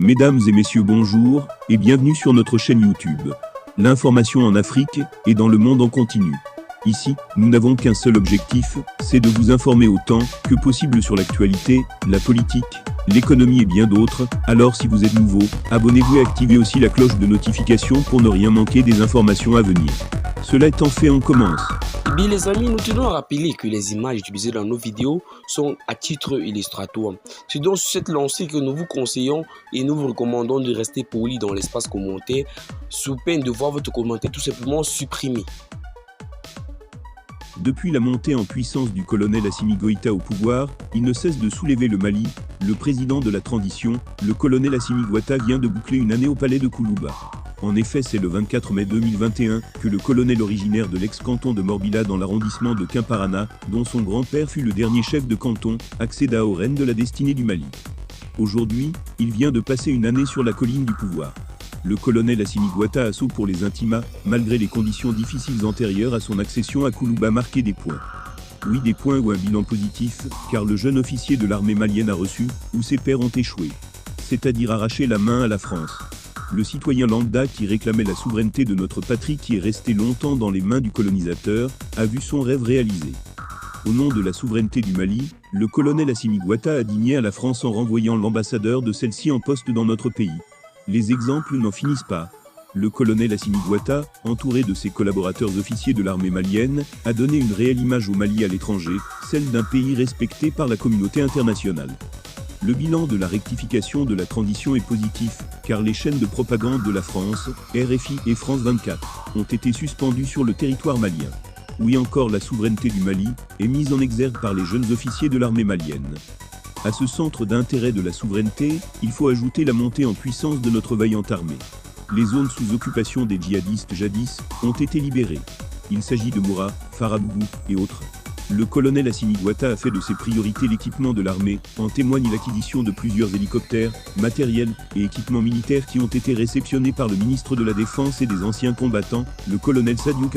Mesdames et messieurs, bonjour et bienvenue sur notre chaîne YouTube. L'information en Afrique et dans le monde en continu. Ici, nous n'avons qu'un seul objectif, c'est de vous informer autant que possible sur l'actualité, la politique, l'économie et bien d'autres. Alors si vous êtes nouveau, abonnez-vous et activez aussi la cloche de notification pour ne rien manquer des informations à venir. Cela étant fait, on commence. Eh bien les amis, nous tenons à rappeler que les images utilisées dans nos vidéos sont à titre illustratoire. C'est donc sur cette lancée que nous vous conseillons et nous vous recommandons de rester poli dans l'espace commentaire sous peine de voir votre commentaire tout simplement supprimé. Depuis la montée en puissance du colonel Assimi Goïta au pouvoir, il ne cesse de soulever le Mali. Le président de la transition, le colonel Assimi Goïta, vient de boucler une année au palais de Koulouba. En effet, c'est le 24 mai 2021 que le colonel originaire de l'ex-canton de Morbila dans l'arrondissement de Kimparana, dont son grand-père fut le dernier chef de canton, accéda aux rênes de la destinée du Mali. Aujourd'hui, il vient de passer une année sur la colline du pouvoir. Le colonel Assimi Goïta a pour les intimas, malgré les conditions difficiles antérieures à son accession à Koulouba, marqué des points. Oui, des points ou un bilan positif, car le jeune officier de l'armée malienne a reçu, où ses pairs ont échoué. C'est-à-dire arraché la main à la France. Le citoyen lambda qui réclamait la souveraineté de notre patrie, qui est restée longtemps dans les mains du colonisateur, a vu son rêve réalisé. Au nom de la souveraineté du Mali, le colonel Assimi Goïta a digné à la France en renvoyant l'ambassadeur de celle-ci en poste dans notre pays. Les exemples n'en finissent pas. Le colonel Assimi Goïta, entouré de ses collaborateurs officiers de l'armée malienne, a donné une réelle image au Mali à l'étranger, celle d'un pays respecté par la communauté internationale. Le bilan de la rectification de la transition est positif, car les chaînes de propagande de la France, RFI et France 24, ont été suspendues sur le territoire malien. Oui, encore la souveraineté du Mali est mise en exergue par les jeunes officiers de l'armée malienne. À ce centre d'intérêt de la souveraineté, il faut ajouter la montée en puissance de notre vaillante armée. Les zones sous occupation des djihadistes jadis ont été libérées. Il s'agit de Moura, Farabougou et autres. Le colonel Assimi Goïta a fait de ses priorités l'équipement de l'armée, en témoigne l'acquisition de plusieurs hélicoptères, matériels et équipements militaires qui ont été réceptionnés par le ministre de la Défense et des anciens combattants, le colonel Sadiou